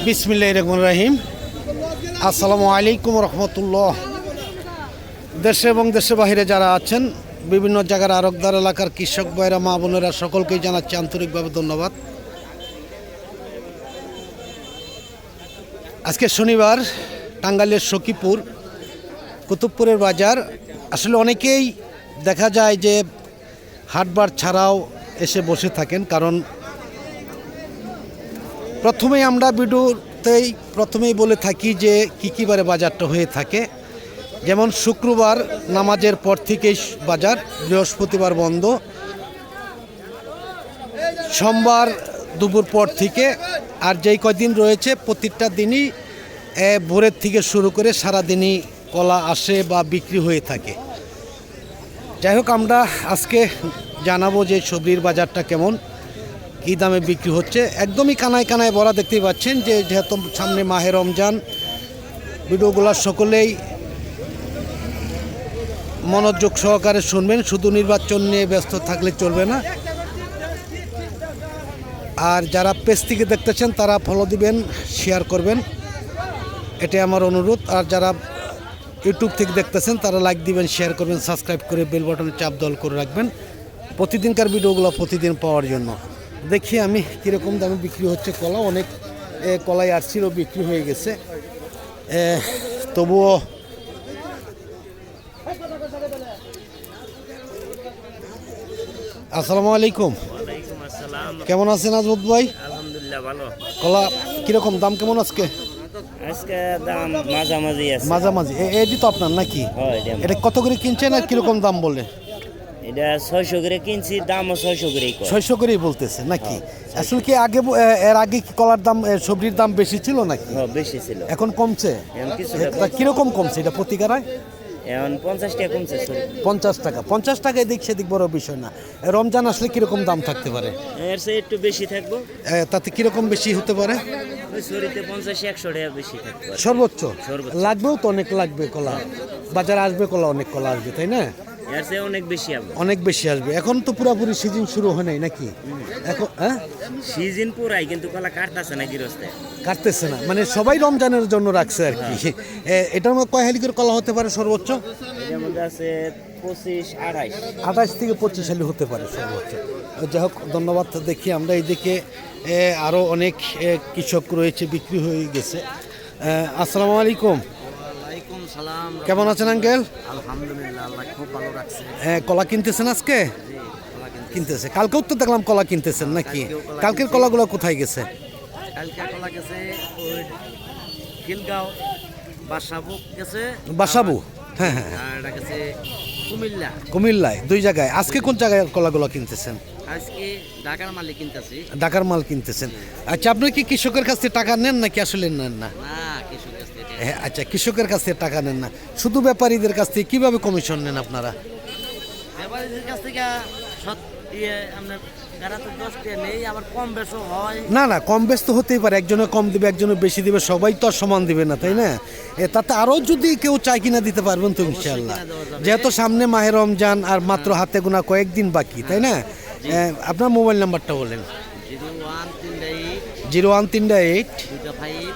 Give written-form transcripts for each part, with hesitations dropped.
বিসমিল্লাহির রহমানির রহিম। আসসালামু আলাইকুম রহমতুল্লাহ। দেশে এবং দেশের বাহিরে যারা আছেন, বিভিন্ন জায়গার আরকদার এলাকার কৃষক ভাইরা, মা বোনেরা, সকলকেই জানাচ্ছি আন্তরিকভাবে ধন্যবাদ। আজকে শনিবার, টাঙ্গাইলের সখীপুর কুতুবপুরের বাজার। আসলে অনেকেই দেখা যায় যে হাটবার ছাড়াও এসে বসে থাকেন, কারণ আমরা প্রথমেই বলে থাকি যে কী বারে বাজারটা হয়ে থাকে। যেমন শুক্রবার নামাজের পর থেকেই বাজার, বৃহস্পতিবার বন্ধ, সোমবার দুপুর পর থেকে, আর যেই কয়দিন রয়েছে প্রত্যেকটা দিনই ভোরের থেকে শুরু করে সারাদিনই কলা আসে বা বিক্রি হয়ে থাকে। যাই হোক, আমরা আজকে জানাবো যে সবজির বাজারটা কেমন, কী দামে বিক্রি হচ্ছে। একদমই কানায় কানায় ভরা, দেখতেই পাচ্ছেন যে যেহেতু সামনে মাহে রমজান। ভিডিওগুলো সকলেই মনোযোগ সহকারে শুনবেন, শুধু নির্বাচন নিয়ে ব্যস্ত থাকলে চলবে না। আর যারা পেজ থেকে দেখতেছেন তারা ফলো দিবেন, শেয়ার করবেন, এটাই আমার অনুরোধ। আর যারা ইউটিউব থেকে দেখতেছেন তারা লাইক দিবেন, শেয়ার করবেন, সাবস্ক্রাইব করে বেল বাটনে চাপ দল করে রাখবেন প্রতিদিনকার ভিডিওগুলো প্রতিদিন পাওয়ার জন্য। দেখি আমি কীরকম দামে বিক্রি হচ্ছে কলা। অনেক কলাই আসছিল, বিক্রি হয়ে গেছে, তবুও আসসালামু আলাইকুম। কেমন আছেন আজমত ভাই? আলহামদুলিল্লাহ ভালো। কলা কিরকম দাম, কেমন আজকে? আজকে দাম মাঝামাঝি আছে। মাঝামাঝি এটি তো আপনার নাকি? এটা কত করে কিনছেন আর কিরকম দাম বলে? এটা 600 করে কিনছি, দামও 600 করেই। 600 করেই বলতেছে নাকি? আসলে কি এর আগে কি কলার দাম, সবজির দাম বেশি ছিল নাকি? বেশি ছিল, এখন কমছে। কিরকম কমছে এটা প্রতিকারায়? এখন 50 টাকা কমছে। 50 টাকা, 50 টাকায় দিক সেদিক বড় বিষয় না। রমজান আসলে কিরকম দাম থাকতে পারে? এর চেয়ে একটু বেশি থাকবো। তাতে কিরকম বেশি হতে পারে? সরিতে 50-100 টাকা বেশি থাকতে পারে সর্বোচ্চ। লাগবেও তো অনেক লাগবে কলা, বাজারে আসবে কলা, অনেক কলা আসবে, তাই না? এর চেয়ে অনেক বেশি আসবে। অনেক বেশি আসবে। এখন তো পুরোপুরি সিজন শুরু হয় নাই নাকি? এখন সিজন পুরাই, কিন্তু কলা কাটতেছে না, গৃহস্থে কাটতেছে না, মানে সবাই রমজানের জন্য রাখছে আর কি। এটার মধ্যে কয় হালি করে কলা হতে পারে সর্বোচ্চ? এর মধ্যে আছে 25-28। 28 থেকে 25 হালি হতে পারে সর্বোচ্চ। যাই হোক, ধন্যবাদ। দেখি আমরা এইদিকে আরও অনেক কৃষক রয়েছে, বিক্রি হয়ে গেছে। আসসালামু আলাইকুম। সালাম। কেমন আছেন আঙ্কেল? আলহামদুলিল্লাহ, আল্লাহ খুব ভালো রাখছে। কলা কিনতেছেন আজকে? কিনতেছে। কালকেও তো দেখলাম কলা কিনতেছেন নাকি? কালকের কলাগুলো কোথায় গেছে? কালকে কলা গেছে ওই খিলগাঁও, বাসাবু গেছে। বাসাবু, হ্যাঁ হ্যাঁ। আর এটা গেছে কুমিল্লা। কুমিল্লায়, দুই জায়গায়। আজকে কোন জায়গায় কলাগুলো কিনতেছেন? আজকে ঢাকার মালে কিনতেছি। ঢাকার মাল কিনতেছেন। আচ্ছা, আপনি কি কৃষকের কাছ থেকে টাকা নেন নাকি আসলে নেন না? না, কৃষকের কাছ থেকে। হ্যাঁ, আচ্ছা, কৃষকের কাছ থেকে টাকা নেন না, শুধু ব্যাপারীদের কাছ থেকে কিভাবে কমিশন নেন আপনারা? ব্যাপারীদের কাছ থেকে আপনার যারা তো 10 টাকা নেই, আবার কম বেশও হয়। না না, কম বেশ তো হতেই পারে, একজনে কম দিবে একজনে বেশি দিবে, সবাই তো আর সমান দিবে না, তাই না? তাতে আরও যদি কেউ চায় কিনা দিতে পারবেন তো ইনশাআল্লাহ। যেহেতু সামনে মাহে রমজান আর মাত্র হাতে গোনা কয়েকদিন বাকি, তাই না? আপনার মোবাইল নাম্বারটা বলেন। 0138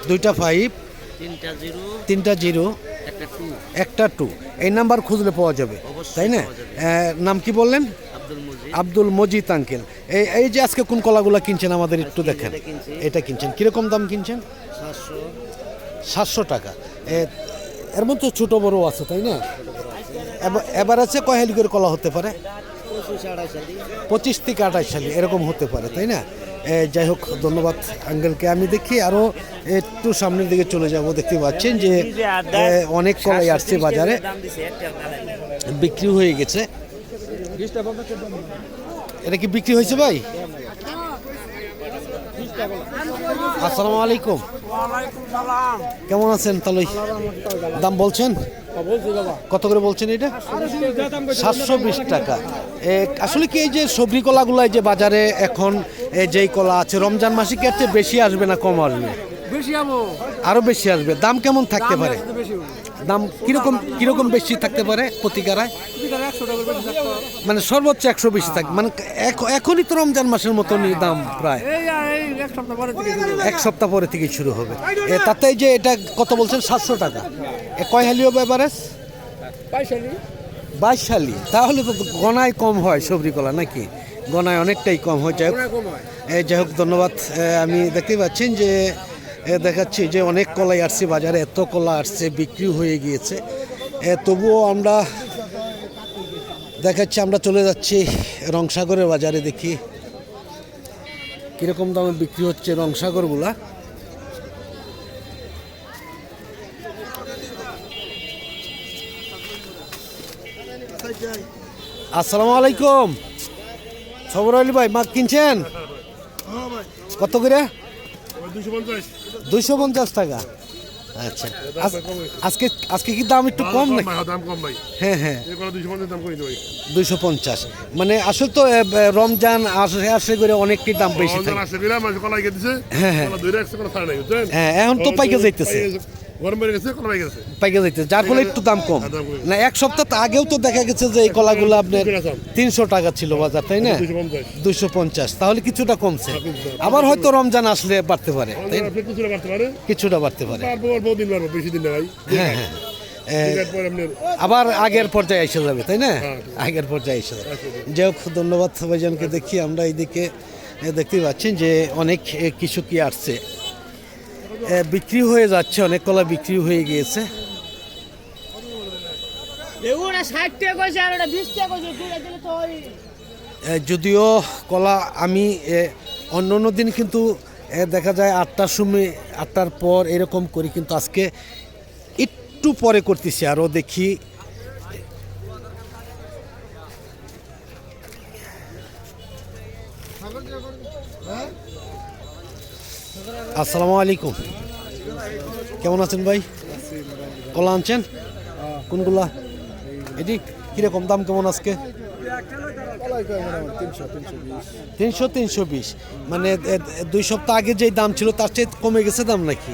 25 30 12। এই নাম্বার খুঁজলে পাওয়া যাবে, তাই না? নাম কি বললেন? আব্দুল মজিদ আঙ্কেল। এই যে আজকে কোন কলাগুলো কিনছেন আমাদের একটু দেখেন। এটা কিনছেন, কিরকম দাম কিনছেন? 700 টাকা। এর মধ্যে ছোট বড় আছে, তাই না? এবার আছে কয় হালি করে কলা হতে পারে? 25 থেকে 28 হালি এরকম হতে পারে, তাই না? যাই হোক, ধন্যবাদ আঙ্কেলকে। আমি দেখি আরও একটু সামনের দিকে চলে যাব। দেখতে পাচ্ছেন যে অনেক কলাই আসছে বাজারে, বিক্রি হয়ে গেছে। এটা কি বিক্রি হয়েছে ভাই? আসসালামু আলাইকুম। কেমন আছেন? তাহলে দাম বলছেন কত করে বলছেন এটা? 720 টাকা। আসলে কি এই যে সবজি কলাগুলো যে বাজারে এখন যেই কলা আছে, রমজান মাসে কি এর চেয়ে বেশি আসবে না কম আসবে? আরো বেশি আসবে। দাম কেমন থাকতে পারে? দাম কিরকম বেশি থাকতে পারে প্রতিকারায়? মানে সর্বোচ্চ 120 থাকে, মানে এখনই তো রমজান মাসের মতনই দাম প্রায়, এক সপ্তাহ পরে থেকে শুরু হবে। তাতে যে এটা কত বলছেন 700 টাকা, কয় হালি হবে এভারেজ? 22 হালি, তাহলে তো গনায় কম হয় সবরি কলা নাকি? গনায় অনেকটাই কম হয়। যাই হোক ধন্যবাদ। আমি দেখতে পাচ্ছেন যে দেখাচ্ছি যে অনেক কলাই আসছে বাজারে, এত কলা আসছে বিক্রি হয়ে গিয়েছে। তবুও আমরা দেখাচ্ছি, আমরা চলে যাচ্ছি রংসাগরের বাজারে, দেখি কীরকম দামে বিক্রি হচ্ছে রংসাগরগুলা। আসসালামু আলাইকুম। সবর আলী ভাই, মাছ কিনছেন কত করে? 250 টাকা। আচ্ছা, আজকে আজকে কি দাম একটু কম নাকি? হ্যাঁ হ্যাঁ, 250। মানে আসলে তো রমজান আসে করে অনেকটাই দাম বেশি থাকে। হ্যাঁ হ্যাঁ হ্যাঁ, এখন তো পাইকে যাইতেছে, পাইকে যাইতেছে, যার ফলে একটু দাম কম। না, এক সপ্তাহ আগেও তো দেখা গেছে যে এই কলাগুলো আপনার 300 টাকা ছিল বাজার, তাই না? 250, তাহলে কিছুটা কমছে। আবার হয়তো রমজান আসলে বাড়তে পারে, তাই না? কিছুটা বাড়তে পারে। হ্যাঁ হ্যাঁ, আবার আগের পর্যায়ে এসে যাবে, তাই না? আগের পর্যায়ে এসে যাবে। যাই হোক ধন্যবাদ ভাইজানকে। দেখি আমরা এইদিকে দেখতে পাচ্ছেন যে অনেক কিছু কি আসছে, বিক্রি হয়ে যাচ্ছে, অনেক কলা বিক্রি হয়ে গিয়েছে। যদিও কলা আমি অন্য দিন কিন্তু দেখা যায় 8টার সময়, 8টার পর এরকম করি, কিন্তু আজকে একটু পরে করতেছি। আরও দেখি আসসালামু আলাইকুম, কেমন আছেন ভাই? কলা আনছেন কোনগুলা? এটি কিরকম দাম কেমন আজকে? 300-320, মানে 2 সপ্তাহ আগে যেই দাম ছিল তার চেয়ে কমে গেছে দাম নাকি?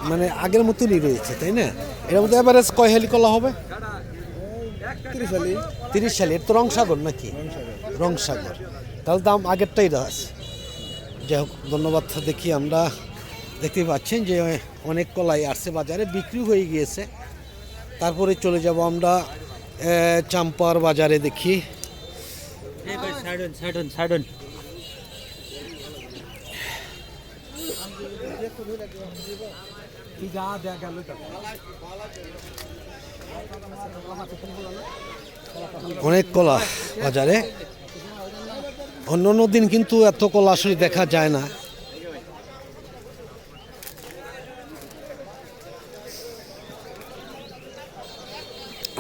মানে আগের মতনই রয়েছে, তাই না? এর মধ্যে এভারেজ কয় হালি কলা হবে? 30 হালি। এর তো রংসাগর নাকি? রংসাগর, তাহলে দাম আগেরটাই আছে। যাই হোক ধন্যবাদ। দেখি আমরা দেখতে পাচ্ছেন যে অনেক কলাই আসছে বাজারে, বিক্রি হয়ে গিয়েছে। তারপরে চলে যাব আমরা চাম্পার বাজারে, দেখি অনেক কলা বাজারে। অন্য দিন কিন্তু এত কলা আসলে দেখা যায় না।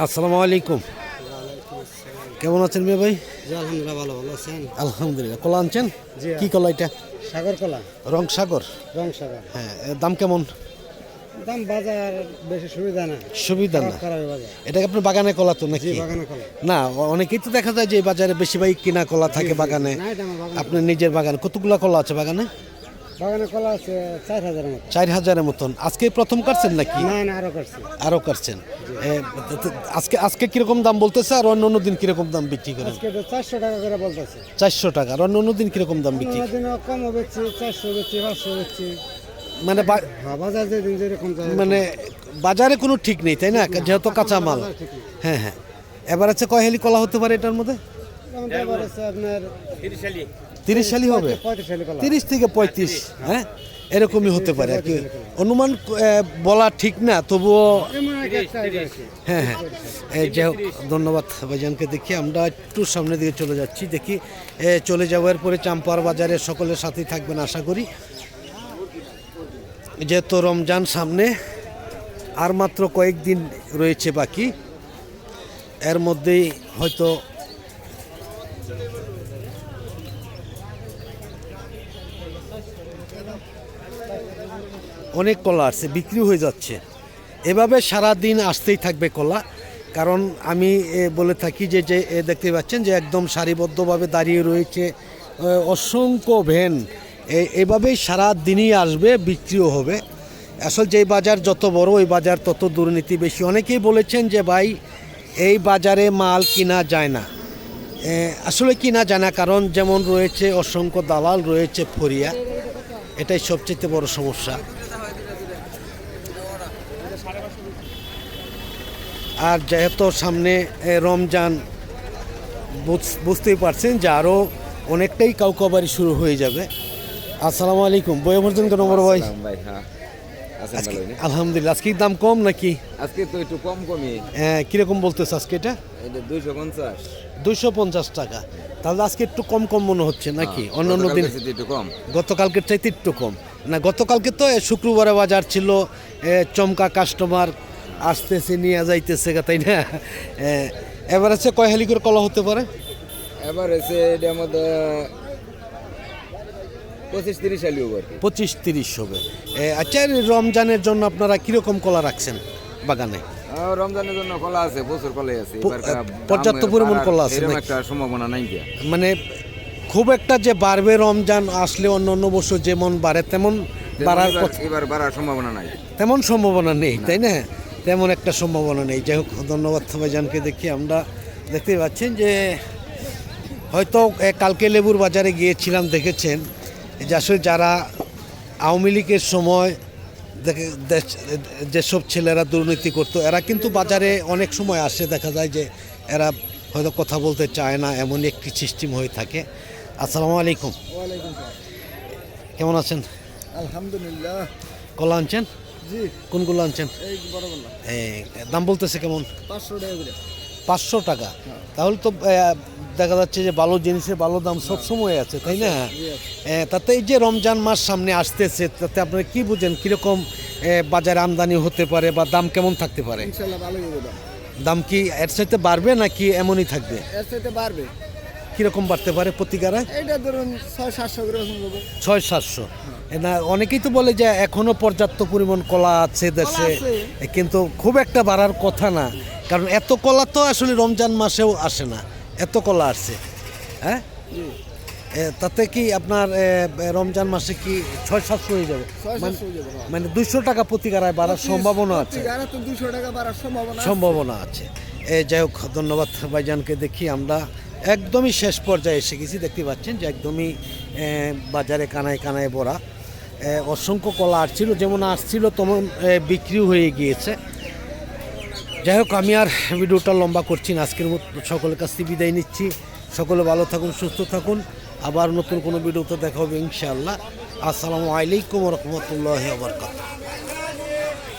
আসসালামু আলাইকুম, কেমন আছেন মেয়ে ভাই? আলহামদুলিল্লাহ, ভালো আছেন? আলহামদুলিল্লাহ। কলা আনছেন? কি কলা এটা? সাগর কলা। রংসাগর। হ্যাঁ, দাম কেমন? দাম বাজার বেশি সুবিধা না। সুবিধা না, এটা আপনার বাগানে কলা তো নাকি? না, অনেকেই তো দেখা যায় যে বাজারে বেশিরভাগ কিনা কলা থাকে বাগানে। আপনার নিজের বাগানে কতগুলা কলা আছে? বাগানে কলা আছে 4000-এর মতো। 4000-এর মতন। আজকে প্রথম কাটছেন নাকি? না, আরো কাটছি। আরো কাটছেন। আজকে কিরকম দাম বলতেছে, আর অন্য দিন কিরকম দাম বিক্রি করেন? আজকে 400 টাকা করে বলতেছে। 400 টাকা। আর অন্য দিন কিরকম দাম বিক্রি? কম বেচছি, 400 বেচছি, 500 বেচছি। মানে বাজার যেরকম মানে বাজারে কোনো ঠিক নেই, তাই না? যেহেতু কাঁচা মাল। হ্যাঁ হ্যাঁ। এবার আছে কয় হালি কলা হতে পারে এটার মধ্যে? আপনার 30 হালি হবে, 30 থেকে 35, হ্যাঁ এরকমই হতে পারে আর কি। অনুমান বলা ঠিক না, তবুও হ্যাঁ হ্যাঁ। যাই হোক ধন্যবাদ ভাইজানকে। দেখি আমরা একটু সামনের দিকে চলে যাচ্ছি, দেখি চলে যাওয়ার পরে চাম্পার বাজারে সকলের সাথেই থাকবেন আশা করি। যেহেতু রমজান সামনে আর মাত্র কয়েকদিন রয়েছে বাকি, এর মধ্যেই হয়তো অনেক কলা আসছে, বিক্রি হয়ে যাচ্ছে। এভাবে সারা দিন আসতেই থাকবে কলা, কারণ আমি বলে থাকি যে দেখতে পাচ্ছেন যে একদম সারিবদ্ধভাবে দাঁড়িয়ে রয়েছে অসংখ্য ভ্যান। এভাবেই সারা দিনই আসবে, বিক্রিও হবে। আসলে যেই বাজার যত বড় ওই বাজার তত দুর্নীতি বেশি। অনেকেই বলেছেন যে ভাই এই বাজারে মাল কিনা যায় না, আসলে কিনা যায় না, কারণ যেমন রয়েছে অসংখ্য দালাল রয়েছে ফরিয়া, এটাই সবচেয়ে বড় সমস্যা। আর যেহেতু সামনে রমজান, বুঝতেই পারছেন যে আরও অনেকটাই কাউকাবারি শুরু হয়ে যাবে। আসসালামু আলাইকুম, বই পড়ছেন কেন বড় ভাই? ভাই হ্যাঁ আছেন আজকে ভালো নে? আলহামদুলিল্লাহ। আজকে দাম কম নাকি? আজকে তো একটু কমই কীরকম বলতেছে আজকে এটা? এটা 250 250 টাকা। তাহলে আজকে একটু কম কম মনে হচ্ছে নাকি? অন্য অন্য দিন গতকালকের চেয়ে একটু কম। গতকালকের চাইতে একটু কম না? গতকালকে তো শুক্রবারে বাজার ছিল, চমকা কাস্টমার আসতেছে নিয়ে যাইতেছে, তাই না? এবার আছে কয় হালি করে কলা হতে পারে? এবার এসে এটার মধ্যে 25-30 আলু আর কি। 25-30 হবে। আচ্ছা, এই রমজানের জন্য আপনারা কিরকম কলা রাখছেন বাগানে? রমজানের জন্য কলা আছে, প্রচুর কলাই আছে। এবার পর্যাপ্ত পরিমাণ কলা আছে এরকম নাকি? একটা সম্ভাবনা নাই কি। মানে খুব একটা যে বাড়বে রমজান আসলে অন্য অন্য বছর যেমন বাড়ে তেমন বাড়ার কথা, এবার বাড়ার সম্ভাবনা নাই। তেমন সম্ভাবনা নেই, তাই না? তেমন একটা সম্ভাবনা নেই। যাই হোক, ধন্যবাদ ভাইজানকে। দেখি আমরা দেখতে পাচ্ছেন যে হয়তো কালকে লেবুর বাজারে গিয়েছিলাম, দেখেছেন যে আসলে যারা আওয়ামী লীগের সময় যেসব ছেলেরা দুর্নীতি করতো, এরা কিন্তু বাজারে অনেক সময় আসে, দেখা যায় যে এরা হয়তো কথা বলতে চায় না, এমনই একটি সিস্টেম হয়ে থাকে। আসসালামু আলাইকুম, কেমন আছেন? আলহামদুলিল্লাহ। কলা আনছেন? জি, কোনগুলো আনছেন? এই বড়গুলো দাম বলতেছে কেমন? 500 টাকা করে। 500 টাকা। তাহলে তো দেখা যাচ্ছে যে ভালো জিনিসের ভালো দাম সবসময় আছে, তাই না? তাতে এই যে রমজান মাস সামনে আসতেছে, তাতে আপনারা কি বুঝেন কীরকম বাজারে আমদানি হতে পারে বা দাম কেমন থাকতে পারে? ইনশাআল্লাহ ভালোই হবে দাম। দাম কি এর সাথে বাড়বে নাকি এমনই থাকবে? এর চাইতে বাড়বে। কীরকম বাড়তে পারে প্রতিকারায়? এইটা ধরুন 600-700 করে ওজন হবে। 600-700। না, অনেকেই তো বলে যে এখনো পর্যাপ্ত পরিমাণ কলা আছে দেশে, কিন্তু খুব একটা বাড়ার কথা না, কারণ এত কলা তো আসলে রমজান মাসেও আসে না, এত কলা আসছে। হ্যাঁ, তাতে কি আপনার রমজান মাসে কি 600-700 হয়ে যাবে? 600-700 হয়ে যাবে। মানে 200 টাকা প্রতিকারায় বাড়ার সম্ভাবনা আছে, ঠিকানা তো 200 টাকা বাড়ার সম্ভাবনা আছে। সম্ভাবনা আছে। যাই হোক, ধন্যবাদ ভাইজানকে। দেখি আমরা একদমই শেষ পর্যায়ে এসে গেছি, দেখতে পাচ্ছেন যে একদমই বাজারে কানায় কানায় ভরা। অসংখ্য কলা আসছিল, যেমন আসছিল তেমন বিক্রিও হয়ে গিয়েছে। যাই হোক, আমি আর ভিডিওটা লম্বা করছি না, আজকের মতো সকলের কাছ থেকে বিদায় নিচ্ছি। সকলে ভালো থাকুন, সুস্থ থাকুন, আবার নতুন কোনো ভিডিওতে দেখা হবে ইনশাআল্লাহ। আসসালামু আলাইকুম ওয়া রাহমাতুল্লাহি ওয়া বারাকাতুহু।